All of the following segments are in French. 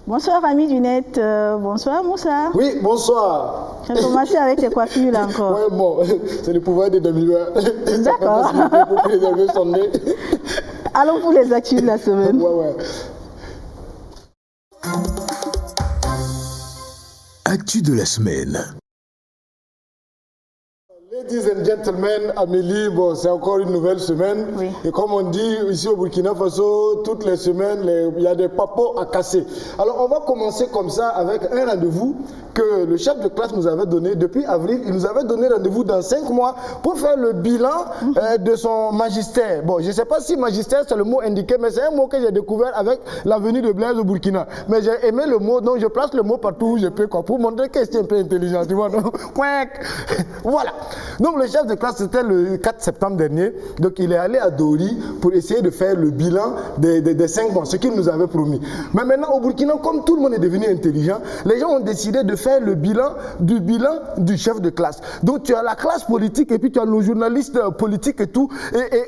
Bonsoir amis du net, bonsoir Moussa. Oui, bonsoir. Je vais commencer avec tes coiffures là encore. Ouais, bon, c'est le pouvoir des demi-heures. D'accord. Pour préserver son nez. Allons pour les actus de la semaine. Ouais. Actu de la semaine. Ladies and gentlemen, Amélie, bon, c'est encore une nouvelle semaine. Oui. Et comme on dit ici au Burkina Faso, toutes les semaines, il y a des papos à casser. Alors, on va commencer comme ça avec un rendez-vous que le chef de classe nous avait donné depuis avril. Il nous avait donné rendez-vous dans 5 mois pour faire le bilan de son magistère. Bon, je ne sais pas si magistère, c'est le mot indiqué, mais c'est un mot que j'ai découvert avec la venue de Blaise au Burkina. Mais j'ai aimé le mot, donc je place le mot partout où je peux, quoi, pour montrer que c'est un peu intelligent, tu vois, non? Voilà. Donc le chef de classe, c'était le 4 septembre dernier. Donc il est allé à Dori pour essayer de faire le bilan des 5 mois, ce qu'il nous avait promis. Mais maintenant au Burkina, comme tout le monde est devenu intelligent, les gens ont décidé de faire le bilan du chef de classe. Donc tu as la classe politique et puis tu as nos journalistes politiques et tout.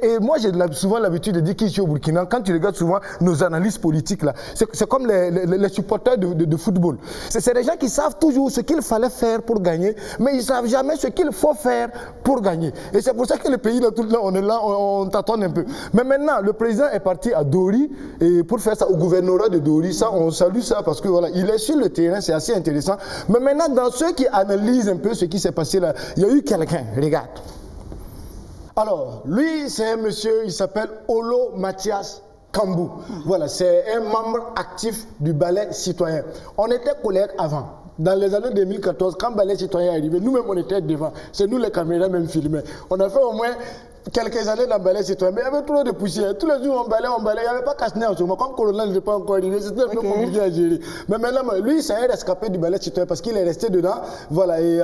Et moi j'ai souvent l'habitude de dire qu'ici au Burkina, quand tu regardes souvent nos analystes politiques là, c'est comme les supporters de football. C'est des gens qui savent toujours ce qu'il fallait faire pour gagner, mais ils ne savent jamais ce qu'il faut faire pour gagner. Et c'est pour ça que le pays, là, tout là, on est là, on tâtonne un peu. Mais maintenant, le président est parti à Dori et pour faire ça au gouvernorat de Dori. Ça, on salue ça parce que voilà, il est sur le terrain, c'est assez intéressant. Mais maintenant, dans ceux qui analysent un peu ce qui s'est passé là, il y a eu quelqu'un, regarde. Alors, lui, c'est un monsieur, il s'appelle Olo Mathias Kambou. Voilà, c'est un membre actif du ballet citoyen. On était collègues avant. Dans les années 2014, quand Ballet Citoyen est arrivé, nous-mêmes on était devant. C'est nous les caméras même filmaient. On a fait au moins quelques années dans Ballet Citoyen, mais il y avait trop de poussière. Tous les jours on balait, il n'y avait pas casse-nez en ce moment. Comme Corona n'était pas encore arrivé, c'était un peu compliqué à gérer. Mais maintenant, lui, c'est un rescapé du Ballet Citoyen parce qu'il est resté dedans. Voilà, et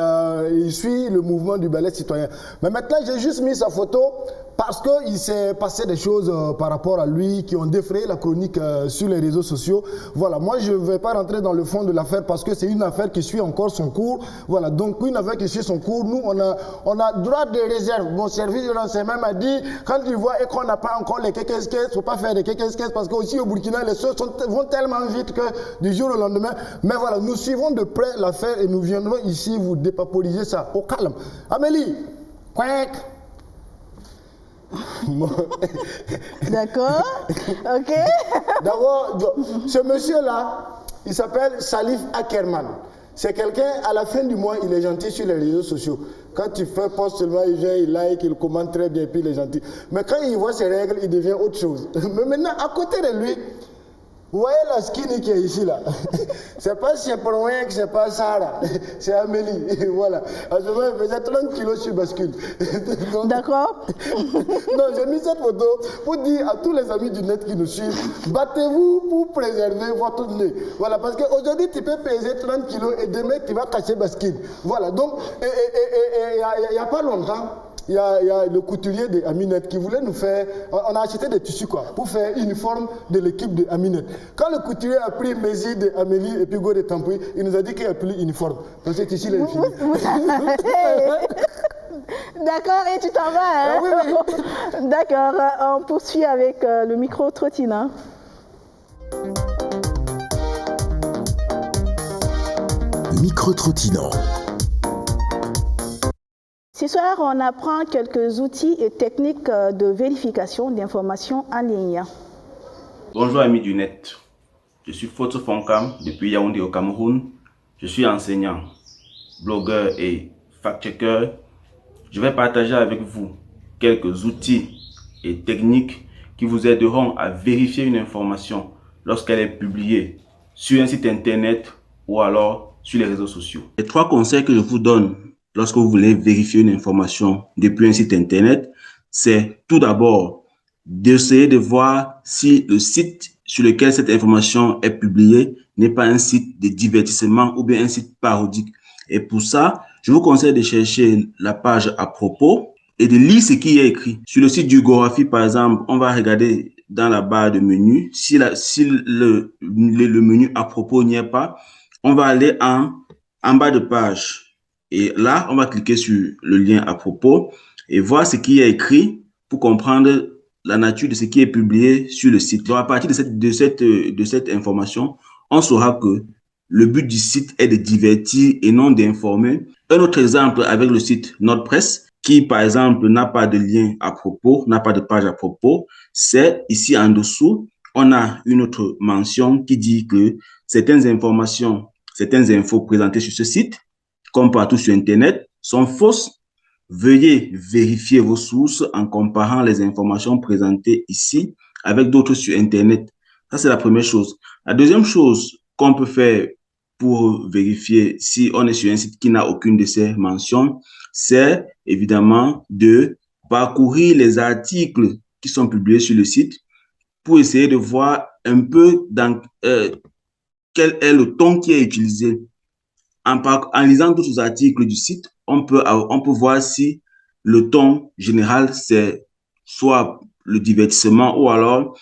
il suit le mouvement du Ballet Citoyen. Mais maintenant, j'ai juste mis sa photo parce qu'il s'est passé des choses par rapport à lui qui ont défrayé la chronique sur les réseaux sociaux. Voilà, moi je ne vais pas rentrer dans le fond de l'affaire parce que c'est une affaire qui suit encore son cours. Voilà, donc une affaire qui suit son cours, nous on a droit de réserve. Mon service de renseignement m'a dit, quand tu vois et qu'on n'a pas encore les caisses, il ne faut pas faire des caisses parce qu'aussi au Burkina, les choses vont tellement vite que du jour au lendemain. Mais voilà, nous suivons de près l'affaire et nous viendrons ici vous dépaporiser ça au calme. Amélie, quack. D'accord, ok. D'abord, ce monsieur-là, il s'appelle Salif Ackerman. C'est quelqu'un, à la fin du mois, il est gentil sur les réseaux sociaux. Quand tu fais post seulement, il vient, il like, il commente très bien, puis il est gentil. Mais quand il voit ses règles, il devient autre chose. Mais maintenant, à côté de lui, vous voyez la skinny qui est ici là. C'est pas Cheproin, c'est pas Sarah, c'est Amélie. Voilà. À ce moment, elle faisait 30 kilos sur bascule. D'accord. Non, j'ai mis cette photo pour dire à tous les amis du net qui nous suivent, battez-vous pour préserver votre nez. Voilà, parce qu'aujourd'hui, tu peux peser 30 kilos et demain, tu vas cacher bascule. Voilà, donc, il n'y a pas longtemps, il y a le couturier de Aminette qui voulait nous faire, on a acheté des tissus quoi, pour faire uniforme de l'équipe de Aminette. Quand le couturier a pris Mézi de Amélie et puis Go de Tampoui, il nous a dit qu'il n'y a plus uniforme. Donc c'est ici les filles. D'accord, et tu t'en vas, hein? Oui. D'accord, on poursuit avec le micro-trottinant. Micro-trottinant. Ce soir, on apprend quelques outils et techniques de vérification d'informations en ligne. Bonjour amis du net, je suis Foto Fonkam depuis Yaoundé au Cameroun. Je suis enseignant, blogueur et fact-checker. Je vais partager avec vous quelques outils et techniques qui vous aideront à vérifier une information lorsqu'elle est publiée sur un site internet ou alors sur les réseaux sociaux. Les 3 conseils que je vous donne lorsque vous voulez vérifier une information depuis un site internet, c'est tout d'abord d'essayer de voir si le site sur lequel cette information est publiée n'est pas un site de divertissement ou bien un site parodique. Et pour ça, je vous conseille de chercher la page à propos et de lire ce qui est écrit. Sur le site du Gorafi, par exemple, on va regarder dans la barre de menu. Si le menu à propos n'y est pas, on va aller en bas de page. Et là, on va cliquer sur le lien à propos et voir ce qui est écrit pour comprendre la nature de ce qui est publié sur le site. Donc, à partir de cette information, on saura que le but du site est de divertir et non d'informer. Un autre exemple avec le site NordPress, qui par exemple n'a pas de lien à propos, n'a pas de page à propos, c'est ici en dessous, on a une autre mention qui dit que certaines informations, certaines infos présentées sur ce site, comme partout sur Internet, sont fausses. Veuillez vérifier vos sources en comparant les informations présentées ici avec d'autres sur Internet. Ça, c'est la première chose. La deuxième chose qu'on peut faire pour vérifier si on est sur un site qui n'a aucune de ces mentions, c'est évidemment de parcourir les articles qui sont publiés sur le site pour essayer de voir un peu dans quel est le ton qui est utilisé. En lisant d'autres articles du site, on peut voir si le ton général, c'est soit le divertissement ou alors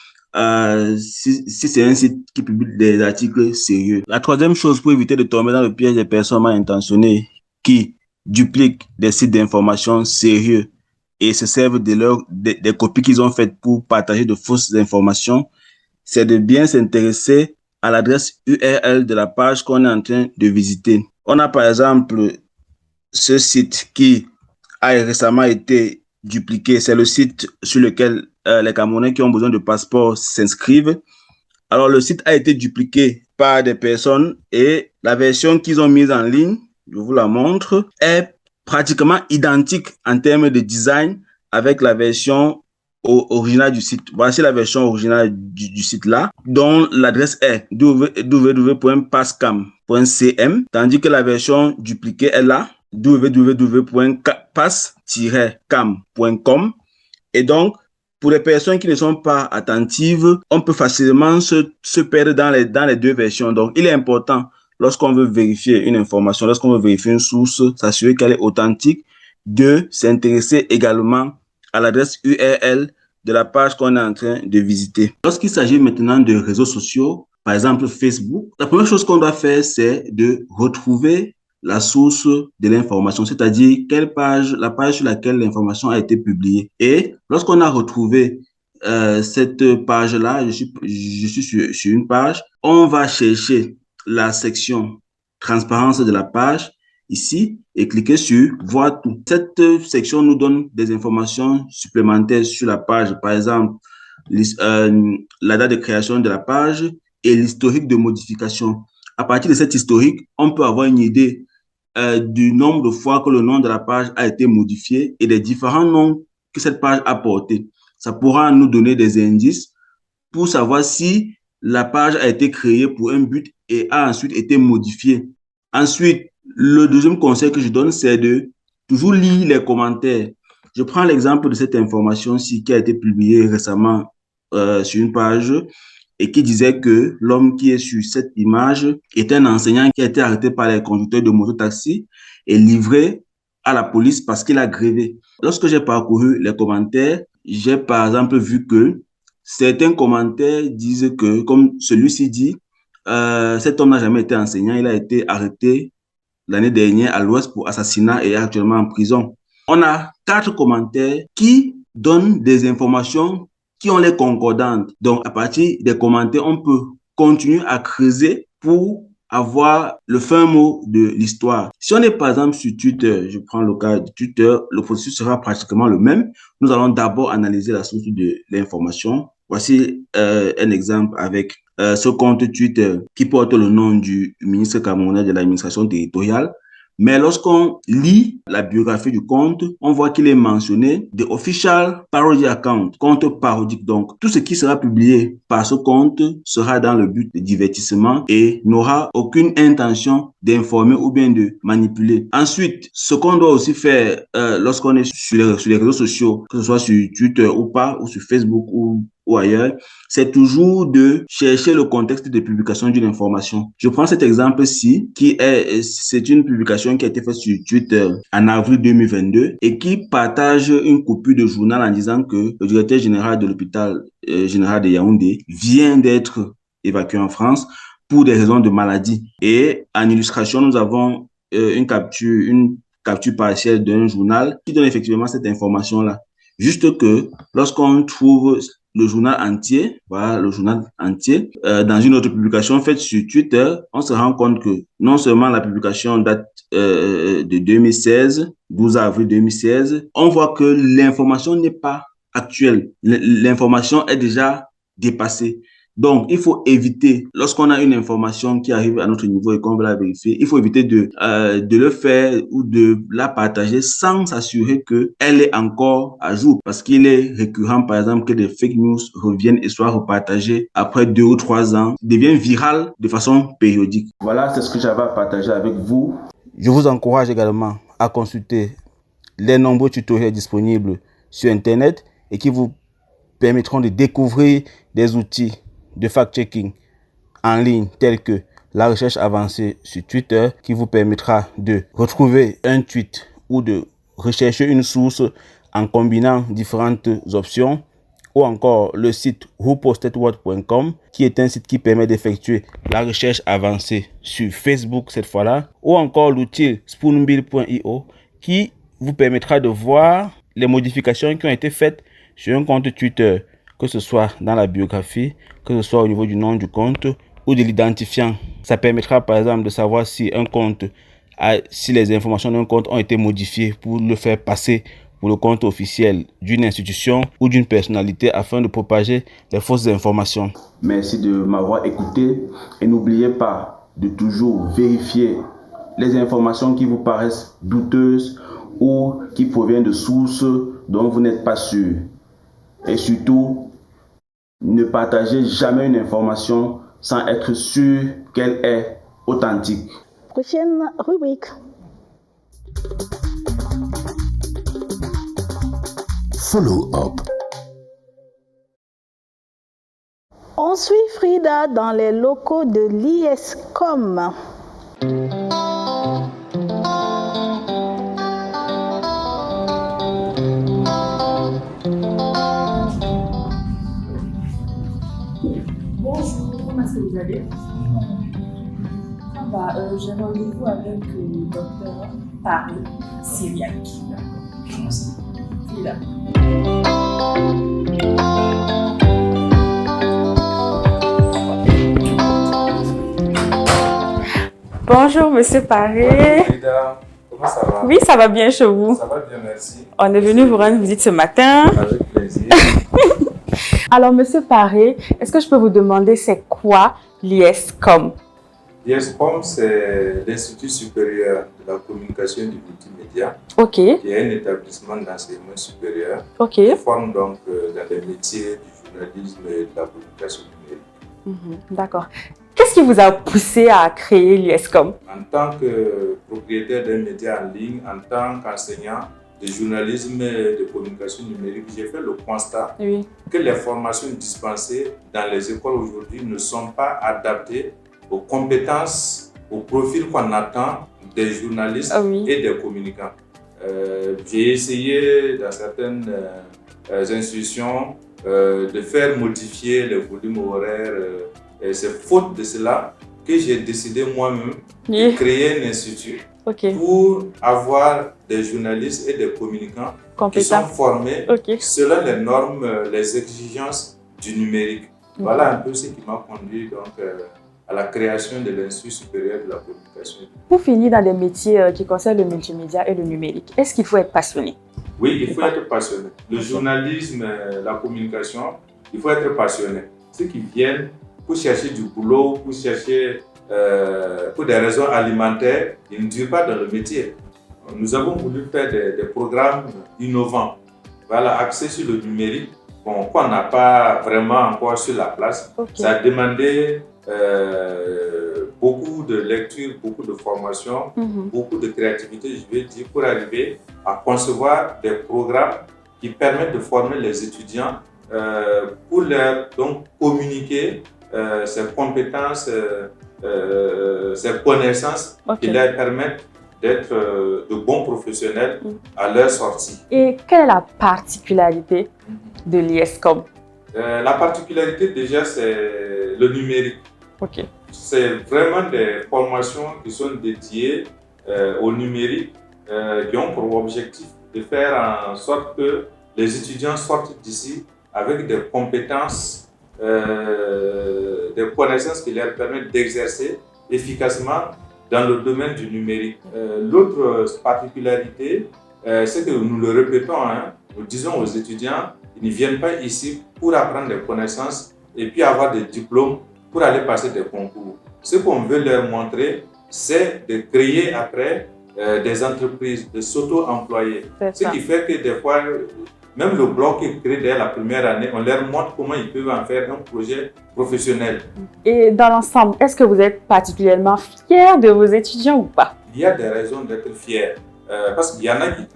si c'est un site qui publie des articles sérieux. La troisième chose pour éviter de tomber dans le piège des personnes mal intentionnées qui dupliquent des sites d'information sérieux et se servent des copies qu'ils ont faites pour partager de fausses informations, c'est de bien s'intéresser à l'adresse URL de la page qu'on est en train de visiter. On a par exemple ce site qui a récemment été dupliqué. C'est le site sur lequel les Camerounais qui ont besoin de passeport s'inscrivent. Alors, le site a été dupliqué par des personnes et la version qu'ils ont mise en ligne, je vous la montre, est pratiquement identique en termes de design avec la version originale du site. Voici la version originale du site là, dont l'adresse est www.passcam.cm, tandis que la version dupliquée est là, www.pass-cam.com. Et donc, pour les personnes qui ne sont pas attentives, on peut facilement se perdre dans les deux versions. Donc, il est important, lorsqu'on veut vérifier une information, lorsqu'on veut vérifier une source, s'assurer qu'elle est authentique, de s'intéresser également à l'adresse URL de la page qu'on est en train de visiter. Lorsqu'il s'agit maintenant de réseaux sociaux, par exemple Facebook, la première chose qu'on doit faire, c'est de retrouver la source de l'information, c'est-à-dire la page sur laquelle l'information a été publiée. Et lorsqu'on a retrouvé cette page-là, je suis sur une page, on va chercher la section transparence de la page ici et cliquer sur voir tout. Cette section nous donne des informations supplémentaires sur la page, par exemple la date de création de la page et l'historique de modification. À partir de cet historique, on peut avoir une idée du nombre de fois que le nom de la page a été modifié et des différents noms que cette page a portés. Ça pourra nous donner des indices pour savoir si la page a été créée pour un but et a ensuite été modifiée. Ensuite, le deuxième conseil que je donne, c'est de toujours lire les commentaires. Je prends l'exemple de cette information-ci qui a été publiée récemment sur une page et qui disait que l'homme qui est sur cette image est un enseignant qui a été arrêté par les conducteurs de mototaxi et livré à la police parce qu'il a grévé. Lorsque j'ai parcouru les commentaires, j'ai par exemple vu que certains commentaires disent que, comme celui-ci dit, cet homme n'a jamais été enseignant, il a été arrêté l'année dernière à l'Ouest pour assassinat et est actuellement en prison. On a 4 commentaires qui donnent des informations qui ont les concordantes. Donc, à partir des commentaires, on peut continuer à creuser pour avoir le fin mot de l'histoire. Si on est par exemple sur Twitter, je prends le cas de Twitter, le processus sera pratiquement le même. Nous allons d'abord analyser la source de l'information. Voici un exemple avec ce compte Twitter qui porte le nom du ministre camerounais de l'administration territoriale. Mais lorsqu'on lit la biographie du compte, on voit qu'il est mentionné The Official Parody Account, compte parodique. Donc, tout ce qui sera publié par ce compte sera dans le but de divertissement et n'aura aucune intention d'informer ou bien de manipuler. Ensuite, ce qu'on doit aussi faire lorsqu'on est sur les réseaux sociaux, que ce soit sur Twitter ou pas, ou sur Facebook ou ailleurs, c'est toujours de chercher le contexte de publication d'une information. Je prends cet exemple-ci, c'est une publication qui a été faite sur Twitter en avril 2022 et qui partage une copie de journal en disant que le directeur général de l'hôpital général de Yaoundé vient d'être évacué en France pour des raisons de maladie. Et en illustration, nous avons une capture partielle d'un journal qui donne effectivement cette information-là. Juste que lorsqu'on trouve le journal entier, voilà le journal entier. Dans une autre publication faite sur Twitter, on se rend compte que non seulement la publication date de 2016, 12 avril 2016, on voit que l'information n'est pas actuelle. L'information est déjà dépassée. Donc, il faut éviter, lorsqu'on a une information qui arrive à notre niveau et qu'on veut la vérifier, il faut éviter de le faire ou de la partager sans s'assurer qu'elle est encore à jour. Parce qu'il est récurrent, par exemple, que des fake news reviennent et soient repartagées après 2 ou 3 ans, devient viral de façon périodique. Voilà, c'est ce que j'avais à partager avec vous. Je vous encourage également à consulter les nombreux tutoriels disponibles sur Internet et qui vous permettront de découvrir des outils de fact-checking en ligne tels que la recherche avancée sur Twitter qui vous permettra de retrouver un tweet ou de rechercher une source en combinant différentes options, ou encore le site whopostedwhat.com qui est un site qui permet d'effectuer la recherche avancée sur Facebook cette fois-là, ou encore l'outil spoonbill.io qui vous permettra de voir les modifications qui ont été faites sur un compte Twitter, que ce soit dans la biographie, que ce soit au niveau du nom du compte ou de l'identifiant. Ça permettra par exemple de savoir si un compte, si les informations d'un compte ont été modifiées pour le faire passer pour le compte officiel d'une institution ou d'une personnalité afin de propager les fausses informations. Merci de m'avoir écouté et n'oubliez pas de toujours vérifier les informations qui vous paraissent douteuses ou qui proviennent de sources dont vous n'êtes pas sûr. Et surtout, ne partagez jamais une information sans être sûr qu'elle est authentique. Prochaine rubrique. Follow-up. On suit Frida dans les locaux de l'ISCOM. Bonjour, comment est-ce que vous allez? Ça va, j'ai rendez-vous avec le docteur Paris Syriac. Il est là. Bonjour, monsieur Paris. Bonjour, Frida. Comment ça va? Oui, ça va bien chez vous. Ça va bien, merci. On est venu vous rendre visite ce matin. Avec plaisir. Alors, monsieur Paris, est-ce que je peux vous demander c'est quoi l'ISCOM? L'ISCOM, c'est l'Institut supérieur de la communication et du multimédia, Ok, qui est un établissement d'enseignement supérieur ok. qui forme donc dans les métiers du journalisme et de la communication numérique. D'accord. Qu'est-ce qui vous a poussé à créer l'ISCOM? En tant que propriétaire d'un média en ligne, en tant qu'enseignant de journalisme et de communication numérique, j'ai fait le constat Oui. que les formations dispensées dans les écoles aujourd'hui ne sont pas adaptées aux compétences, au profil qu'on attend des journalistes et des communicants. J'ai essayé dans certaines institutions de faire modifier les volumes horaires. Et c'est faute de cela que j'ai décidé moi-même de créer un institut pour avoir des journalistes et des communicants qui sont formés selon les normes, les exigences du numérique. Voilà un peu ce qui m'a conduit donc à la création de l'Institut supérieur de la communication. Pour finir dans des métiers qui concernent le multimédia et le numérique, est-ce qu'il faut être passionné? Oui, il faut être passionné. Le journalisme, la communication, il faut être passionné. Ceux qui viennent pour chercher du boulot, pour chercher pour des raisons alimentaires, ils ne durent pas dans le métier. Nous avons voulu faire des programmes innovants, voilà, axés sur le numérique, qu'on n'a pas vraiment encore sur la place. Ça a demandé beaucoup de lecture, beaucoup de formation, beaucoup de créativité, je vais dire, pour arriver à concevoir des programmes qui permettent de former les étudiants pour leur donc communiquer ces compétences, ces connaissances qui leur permettent d'être de bons professionnels à leur sortie. Et quelle est la particularité de l'ISCOM? La particularité déjà, c'est le numérique. C'est vraiment des formations qui sont dédiées au numérique, qui ont pour objectif de faire en sorte que les étudiants sortent d'ici avec des compétences, des connaissances qui leur permettent d'exercer efficacement dans le domaine du numérique. L'autre particularité, c'est que nous le répétons, nous disons aux étudiants, ils ne viennent pas ici pour apprendre des connaissances et puis avoir des diplômes pour aller passer des concours. Ce qu'on veut leur montrer, c'est de créer après des entreprises, de s'auto-employer. Ce qui fait que des fois, même le bloc qui est créé dès la première année, on leur montre comment ils peuvent en faire un projet professionnel. Et dans l'ensemble, est-ce que vous êtes particulièrement fiers de vos étudiants ou pas? Il y a des raisons d'être fiers. Parce qu'il y en a qui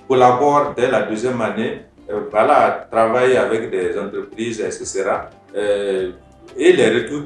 collaborent dès la deuxième année, travaillent avec des entreprises, etc. Et les retours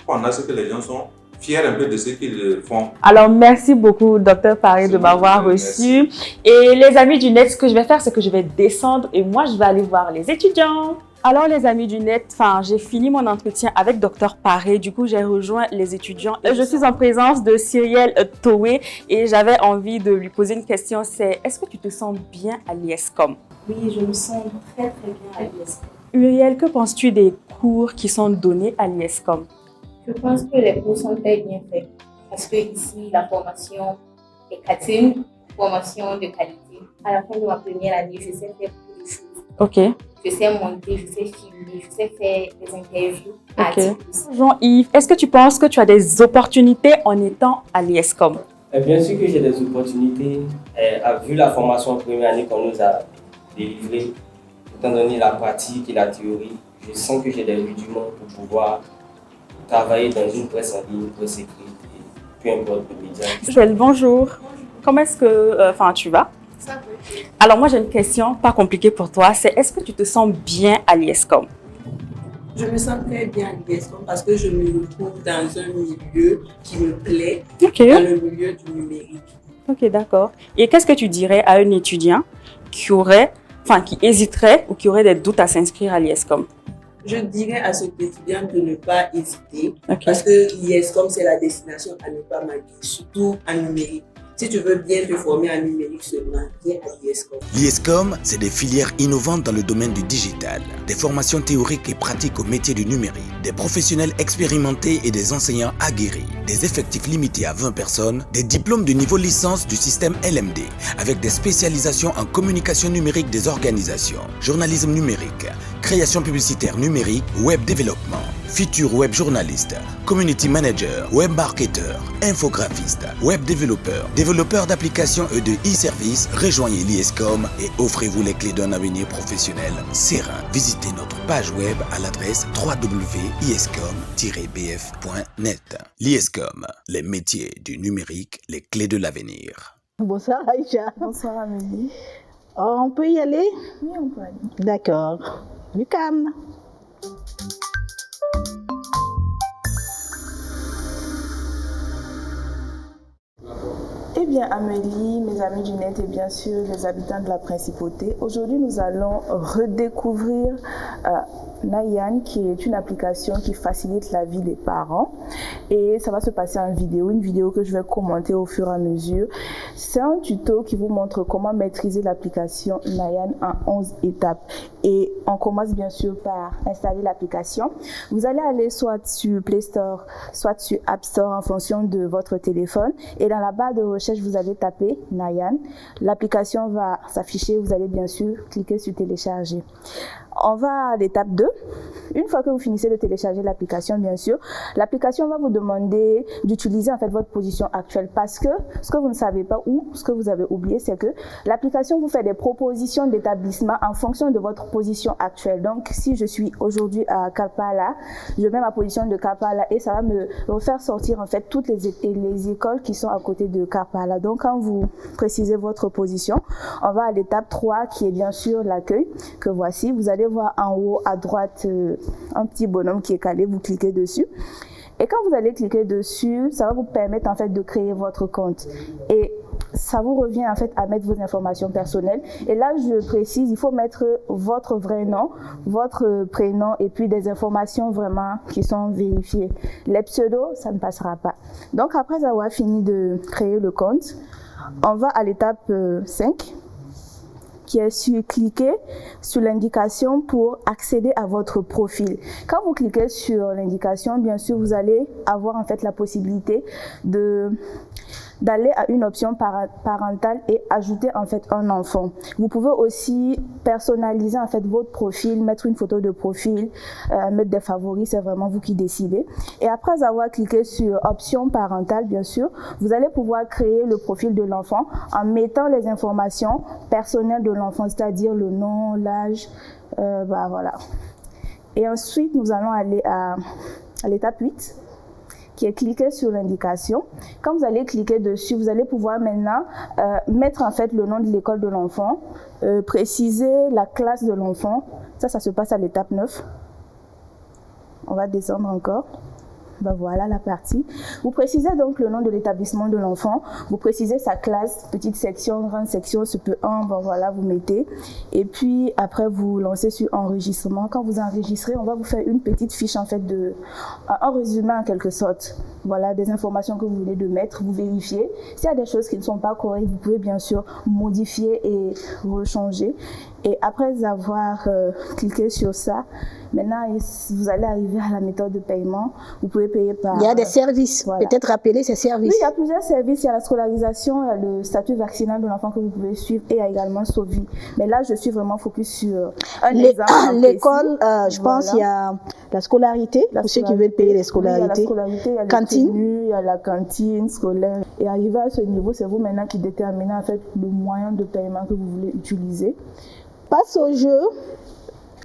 qu'on a, c'est que les gens sont fiers un peu de ce qu'ils font. Alors, merci beaucoup, Dr Paré, de m'avoir reçu. Et les amis du net, ce que je vais faire, c'est que je vais descendre et moi, je vais aller voir les étudiants. Alors, les amis du net, j'ai fini mon entretien avec Dr Paré. Du coup, j'ai rejoint les étudiants. Je suis en présence de Cyrielle Towé et j'avais envie de lui poser une question. C'est, est-ce que tu te sens bien à l'IESCOM? Oui, je me sens très bien à l'IESCOM. Uriel, que penses-tu des cours qui sont donnés à l'IESCOM? Je pense que les cours sont très bien faits parce que ici, la formation est une formation de qualité. À la fin de ma première année, je sais faire beaucoup de choses. Ok. Je sais monter, je sais filmer, je sais faire des interviews. Ok. Jean-Yves, est-ce que tu penses que tu as des opportunités en étant à l'IESCOM? Bien sûr que j'ai des opportunités. Vu la formation en première année qu'on nous a délivrée, étant donné la pratique et la théorie, je sens que j'ai des rudiments pour pouvoir travailler dans une presse en ligne, presse écrite, peu importe le média. Joël, bonjour. Comment est-ce que tu vas? Ça va. Alors moi j'ai une question pas compliquée pour toi, c'est est-ce que tu te sens bien à l'IESCOM? Je me sens très bien à l'IESCOM parce que je me retrouve dans un milieu qui me plaît, dans le milieu du numérique. Ok, d'accord. Et qu'est-ce que tu dirais à un étudiant qui hésiterait ou qui aurait des doutes à s'inscrire à l'IESCOM? Je dirais à cet étudiant de ne pas hésiter parce que l'IESCOM, c'est la destination à ne pas manquer, surtout en numérique. Si tu veux bien te former en numérique seulement, viens à l'IESCOM. L'IESCOM, c'est des filières innovantes dans le domaine du digital, des formations théoriques et pratiques au métier du numérique, des professionnels expérimentés et des enseignants aguerris, des effectifs limités à 20 personnes, des diplômes de niveau licence du système LMD, avec des spécialisations en communication numérique des organisations, journalisme numérique, création publicitaire numérique, web développement, futur web journaliste, community manager, web marketeur, infographiste, web développeur, développeur d'applications et de e-services. Rejoignez l'IESCOM et offrez-vous les clés d'un avenir professionnel serein. Visitez notre page web à l'adresse www.iescom-bf.net. L'IESCOM, les métiers du numérique, les clés de l'avenir. Bonsoir Aïcha. Bonsoir Amélie. Oh, on peut y aller? Oui, on peut aller. D'accord. Lucam. Eh bien Amélie, mes amis du net et bien sûr les habitants de la Principauté, aujourd'hui nous allons redécouvrir Nayan, qui est une application qui facilite la vie des parents, et ça va se passer en vidéo, une vidéo que je vais commenter au fur et à mesure. C'est un tuto qui vous montre comment maîtriser l'application Nayan en 11 étapes, et on commence bien sûr par installer l'application. Vous allez aller soit sur Play Store, soit sur App Store en fonction de votre téléphone, et dans la barre de recherche vous allez taper Nayan. L'application va s'afficher, vous allez bien sûr cliquer sur télécharger. On va à l'étape 2. Une fois que vous finissez de télécharger l'application, bien sûr, l'application va vous demander d'utiliser en fait votre position actuelle, parce que ce que vous ne savez pas ou ce que vous avez oublié, c'est que l'application vous fait des propositions d'établissement en fonction de votre position actuelle. Donc, si je suis aujourd'hui à Kapala, je mets ma position de Kapala et ça va me refaire sortir en fait toutes les écoles qui sont à côté de Kapala. Donc, quand vous précisez votre position, on va à l'étape 3 qui est bien sûr l'accueil que voici. Vous allez voir en haut à droite un petit bonhomme qui est calé, vous cliquez dessus. Et quand vous allez cliquer dessus, ça va vous permettre en fait de créer votre compte. Et ça vous revient en fait à mettre vos informations personnelles. Et là, je précise, il faut mettre votre vrai nom, votre prénom et puis des informations vraiment qui sont vérifiées. Les pseudos, ça ne passera pas. Donc après avoir fini de créer le compte, on va à l'étape 5. qui est sur cliquer sur l'indication pour accéder à votre profil. Quand vous cliquez sur l'indication, bien sûr, vous allez avoir en fait la possibilité d'aller à une option parentale et ajouter en fait un enfant. Vous pouvez aussi personnaliser en fait votre profil, mettre une photo de profil, mettre des favoris, c'est vraiment vous qui décidez. Et après avoir cliqué sur option parentale, bien sûr, vous allez pouvoir créer le profil de l'enfant en mettant les informations personnelles de l'enfant, c'est-à-dire le nom, l'âge, voilà. Et ensuite, nous allons aller à l'étape 8. Qui est cliquer sur l'indication. Quand vous allez cliquer dessus, vous allez pouvoir maintenant mettre en fait le nom de l'école de l'enfant, préciser la classe de l'enfant. Ça se passe à l'étape 9. On va descendre encore. Voilà la partie. Vous précisez donc le nom de l'établissement de l'enfant. Vous précisez sa classe, petite section, grande section, ce peut 1, voilà, vous mettez. Et puis après, vous lancez sur enregistrement. Quand vous enregistrez, on va vous faire une petite fiche en fait un résumé en quelque sorte. Voilà, des informations que vous venez de mettre, vous vérifiez. S'il y a des choses qui ne sont pas correctes, vous pouvez bien sûr modifier et rechanger. Et après avoir cliqué sur ça, maintenant, vous allez arriver à la méthode de paiement. Vous pouvez payer par... Il y a des services. Voilà. Peut-être rappeler ces services. Oui, il y a plusieurs services. Il y a la scolarisation, il y a le statut vaccinal de l'enfant que vous pouvez suivre et il y a également Sovi. Mais là, je suis vraiment focus sur un exemple. L'école, je pense, il y a la scolarité, pour ceux qui veulent payer les scolarités. Oui, il y a la scolarité, il y a cantine. Il y a la cantine scolaire. Et arrivé à ce niveau, c'est vous maintenant qui déterminez en fait le moyen de paiement que vous voulez utiliser. Passe au jeu.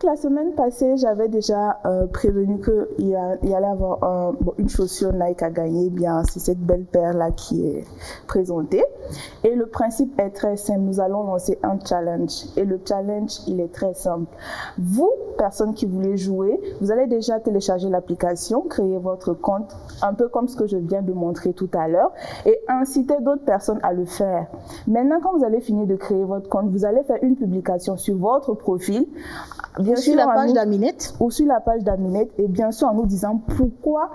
La semaine passée, j'avais déjà prévenu qu'il y allait avoir une chaussure Nike à gagner. Bien, c'est cette belle paire-là qui est présentée. Et le principe est très simple. Nous allons lancer un challenge. Et le challenge, il est très simple. Vous, personne qui voulez jouer, vous allez déjà télécharger l'application, créer votre compte, un peu comme ce que je viens de montrer tout à l'heure, et inciter d'autres personnes à le faire. Maintenant, quand vous allez finir de créer votre compte, vous allez faire une publication sur votre profil, bien sûr, la page d'Aminette. Ou sur la page d'Aminette, et bien sûr en nous disant pourquoi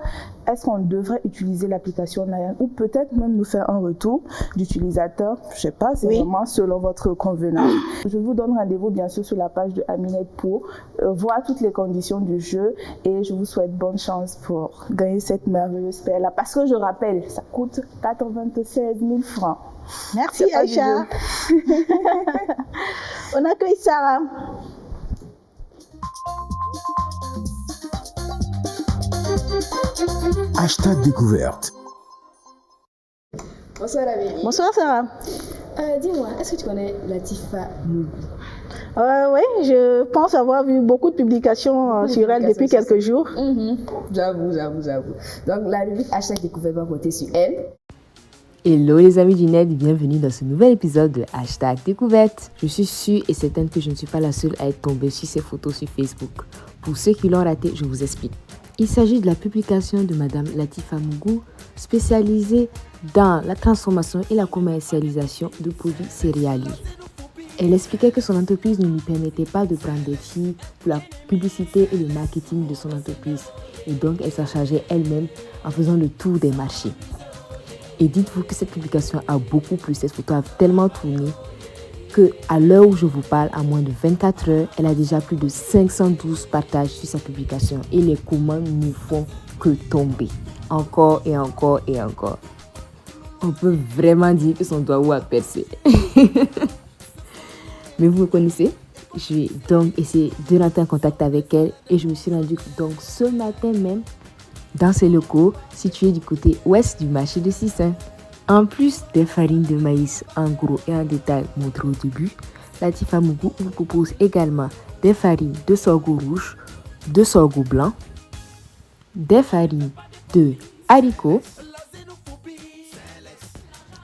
est-ce qu'on devrait utiliser l'application Nayan, ou peut-être même nous faire un retour d'utilisateur, je ne sais pas, c'est vraiment selon votre convenance. Je vous donne rendez-vous bien sûr sur la page de Aminette pour voir toutes les conditions du jeu, et je vous souhaite bonne chance pour gagner cette merveilleuse paire-là, parce que je rappelle, ça coûte 96 000 francs. Merci Aïcha. On accueille Sarah. Hashtag découverte. Bonsoir Amélie. Bonsoir Sarah. Dis-moi, est-ce que tu connais Latifa Mougou? Oui, je pense avoir vu beaucoup de publications sur elle depuis quelques jours. J'avoue. Donc la rubrique Hashtag découverte va voter sur elle. Hello les amis du net, bienvenue dans ce nouvel épisode de Hashtag Découverte. Je suis sûre et certaine que je ne suis pas la seule à être tombée sur ces photos sur Facebook. Pour ceux qui l'ont raté, je vous explique. Il s'agit de la publication de Madame Latifa Mougou, spécialisée dans la transformation et la commercialisation de produits céréaliers. Elle expliquait que son entreprise ne lui permettait pas de prendre des filles pour la publicité et le marketing de son entreprise. Et donc, elle s'en chargeait elle-même en faisant le tour des marchés. Et dites-vous que cette publication a beaucoup plu. Cette photo a tellement tourné qu'à l'heure où je vous parle, à moins de 24 heures, elle a déjà plus de 512 partages sur sa publication. Et les commandes ne font que tomber. Encore et encore et encore. On peut vraiment dire que son doigt a percé. Mais vous me connaissez? Je vais donc essayer de rentrer en contact avec elle. Et je me suis rendue donc ce matin même dans ses locaux situés du côté ouest du marché de Sissin. En plus des farines de maïs en gros et en détail montrées au début, Latifa Mougou vous propose également des farines de sorgho rouge, de sorgho blanc, des farines de haricots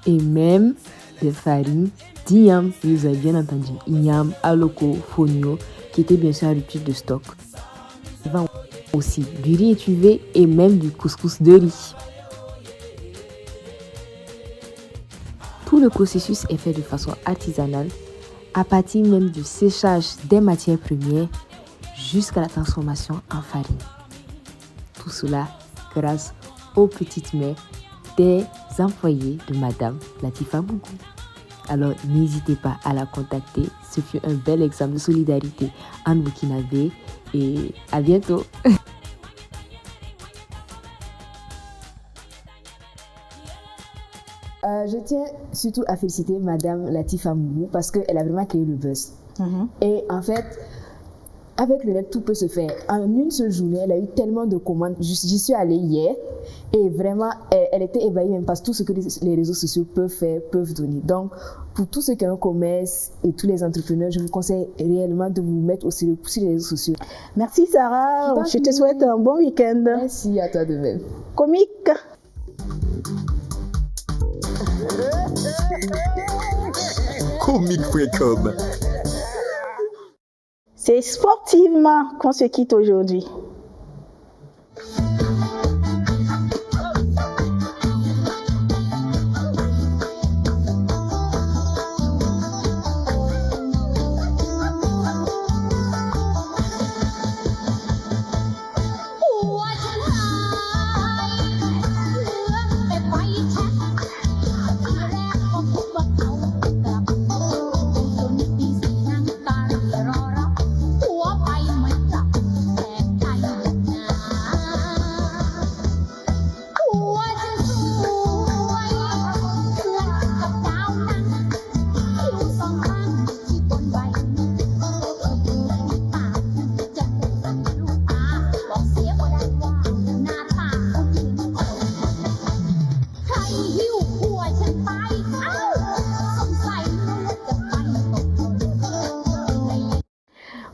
et même des farines d'igname. Vous avez bien entendu, igname, aloko, fonio, qui étaient bien sûr en rupture de stock. Il vend aussi du riz étuvé et même du couscous de riz. Tout le processus est fait de façon artisanale, à partir même du séchage des matières premières jusqu'à la transformation en farine. Tout cela grâce aux petites mains des employés de Madame Latifa Mougou. Alors n'hésitez pas à la contacter. Ce fut un bel exemple de solidarité en burkinabé et à bientôt. Je tiens surtout à féliciter Madame Latifa Moumou parce qu'elle a vraiment créé le buzz. Et en fait, avec le net, tout peut se faire. En une seule journée, elle a eu tellement de commandes. J'y suis allée hier et vraiment, elle était ébahie même parce que tout ce que les réseaux sociaux peuvent faire, peuvent donner. Donc, pour tous ceux qui ont un commerce et tous les entrepreneurs, je vous conseille réellement de vous mettre aussi sur les réseaux sociaux. Merci Sarah, je te souhaite un bon week-end. Merci à toi de même. Comique. Comique.com. C'est sportivement qu'on se quitte aujourd'hui.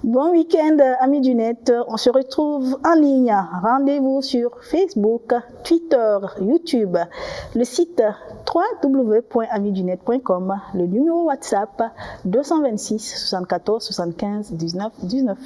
Bon week-end, amis du net. On se retrouve en ligne. Rendez-vous sur Facebook, Twitter, YouTube, le site www.amisdunet.com, le numéro WhatsApp 226 74 75 19 19.